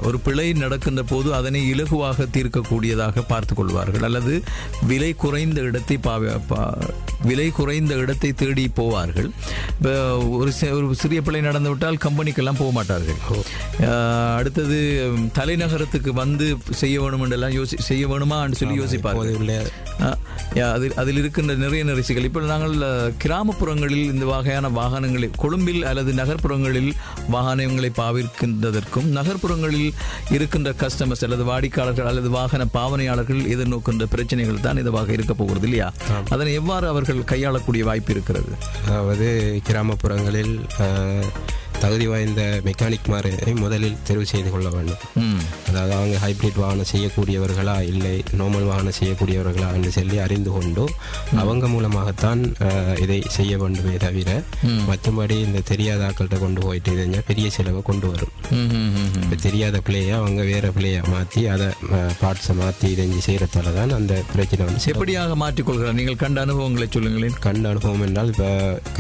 ஒரு பிழை நடக்கின்ற போது அதனை இலகுவாக தீர்க்கக்கூடியதாக பார்த்து கொள்வார்கள், அல்லது விலை குறைந்த இடத்தை தேடி போவார்கள். ஒரு சிறிய பிழை நடந்துவிட்டால் கம்பெனிக்கெல்லாம் போக மாட்டார்கள். அடுத்தது தலைநகரத்துக்கு வந்து செய்ய வேணும் என்றெல்லாம் செய்ய வேணுமா என்று சொல்லி யோசிப்பார்கள். அதில் இருக்கின்ற நிறைய நெரிசல்கள். இப்போ நாங்கள் கிராமப்புறங்களில் இந்த வகையான வாகனங்களை, கொழும்பில் அல்லது நகர்ப்புறங்களில் வாகனங்களை பாவிக்கின்றதற்கும் நகர்ப்புறங்களில் இருக்கின்ற கஸ்டமர்ஸ் அல்லது வாடிக்கையாளர்கள் அல்லது வாகன பாவனையாளர்கள் எதிர்நோக்கின்ற பிரச்சனைகள் தான் இதுவாக இருக்க போகிறது இல்லையா? அதனை எவ்வாறு அவர்கள் கையாளக்கூடிய வாய்ப்பு இருக்கிறது? அதாவது கிராமப்புறங்களில் தகுதி வாய்ந்த மெக்கானிக்மாரை முதலில் தெரிவு செய்து கொள்ள வேண்டும். அதாவது அவங்க ஹைப்ரிட் வாகனம் செய்யக்கூடியவர்களா இல்லை நார்மல் வாகனம் செய்யக்கூடியவர்களா என்று சொல்லி அறிந்து கொண்டு அவங்க மூலமாகத்தான் இதை செய்ய வேண்டுமே தவிர மற்றபடி இந்த தெரியாத ஆக்கள்கிட்ட கொண்டு போயிட்டு இதை பெரிய செலவை கொண்டு வரும். இப்போ தெரியாத பிள்ளையை அவங்க வேற பிள்ளையை மாற்றி அதை பார்ட்ஸை மாற்றி இதைஞ்சி செய்கிறதால தான் அந்த பிரச்சனை வந்து. எப்படியாக மாற்றிக்கொள்கிறார்? நீங்கள் கண்ட அனுபவங்களை சொல்லுங்களேன். கண்ட அனுபவம் என்றால் இப்போ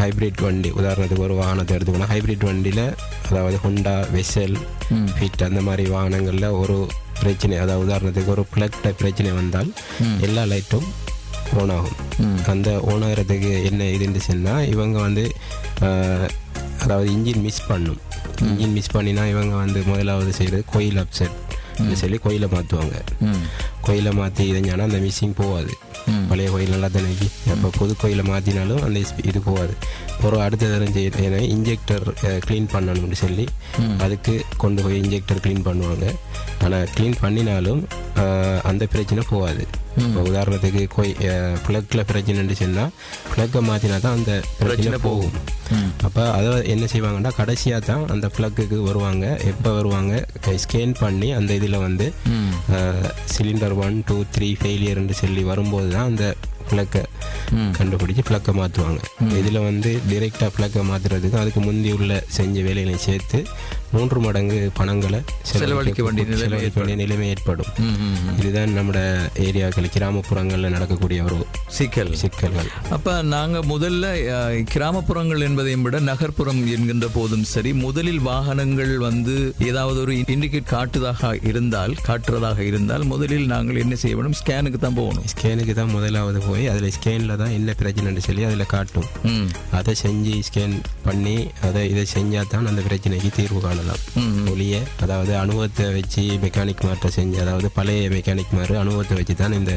ஹைப்ரிட் வண்டி, உதாரணத்துக்கு ஒரு வாகனத்தை எடுத்துக்கணும். ஹைப்ரிட் வண்டி அதாவது ஹோண்டா, வெசல், ஃபிட் அந்த மாதிரி வாகனங்களில் ஒரு பிரச்சனை, அதாவது உதாரணத்துக்கு ஒரு பிளக் பிரச்சனை வந்தால் எல்லா லைட்டும் ஓன் ஆகும். அந்த ஓன் ஆகிறதுக்கு என்ன இதுன்னு சொன்னால் இவங்க வந்து அதாவது இன்ஜின் மிஸ் பண்ணும். இன்ஜின் மிஸ் பண்ணினா இவங்க வந்து முதலாவது செய்கிறது கோயில் அப்செட் சொல்லி கோயிலை மாற்றுவாங்க. கோயிலை மாற்றி இதுங்கன்னா அந்த மிஸ்ஸிங் போகாது. பழைய கோயில் நல்லா தானே, அப்போ புது கோயிலை மாற்றினாலும் அந்த இது போகாது. ஒரு அடுத்த தரம் செய்ய இன்ஜெக்டர் க்ளீன் பண்ணணும்னு சொல்லி அதுக்கு கொண்டு போய் இன்ஜெக்டர் க்ளீன் பண்ணுவாங்க. ஆனால் க்ளீன் பண்ணினாலும் அந்த பிரச்சனை போகாது. இப்போ உதாரணத்துக்கு ப்ளக்கில் பிரச்சனைன்னு சொன்னால் ப்ளக்கை மாற்றினா தான் அந்த பிரச்சனை போகும். அப்போ அதை என்ன செய்வாங்கன்னா கடைசியாக தான் அந்த ப்ளக்குக்கு வருவாங்க. எப்போ வருவாங்க, ஸ்கேன் பண்ணி அந்த இதில் வந்து சிலிண்டர் 1, 2, 3 ஃபெயிலியர்னு சொல்லி வரும்போது தான் அந்த ப்ளக்கை கண்டுபிடிச்சி ப்ளக்கை மாற்றுவாங்க. இதில் வந்து டிரெக்டாக ப்ளக்கை மாற்றுறதுக்கு அதுக்கு முந்தி உள்ள செஞ்ச வேலைகளை சேர்த்து 3 மடங்கு பணங்களை செலவழிக்க வேண்டிய நிலைமை ஏற்படும். இதுதான் நம்மளோட ஏரியாக்கள் கிராமப்புறங்களில் நடக்கக்கூடிய ஒரு சிக்கல்கள். அப்போ நாங்கள் முதல்ல கிராமப்புறங்கள் என்பதையும் விட நகர்ப்புறம் என்கின்ற போதும் சரி, முதலில் வாகனங்கள் வந்து ஏதாவது ஒரு இண்டிகேட் காட்டுறதாக இருந்தால் முதலில் நாங்கள் என்ன செய்ய வேண்டும்? ஸ்கேனுக்கு தான் போகணும். ஸ்கேனுக்கு தான் முதலாவது போய் அதில் ஸ்கேனில் தான் என்ன பிரச்சனைன்னு சொல்லி அதில் காட்டும். அதை செஞ்சு ஸ்கேன் பண்ணி இதை செஞ்சால் தான் அந்த பிரச்சனைக்கு தீர்வு காணலாம். ஒளிய அதாவது அனுபவத்தை வச்சு மெக்கானிக் மாற்ற செஞ்சு, அதாவது பழைய மெக்கானிக் மாறு அனுபவத்தை வச்சு தான் இந்த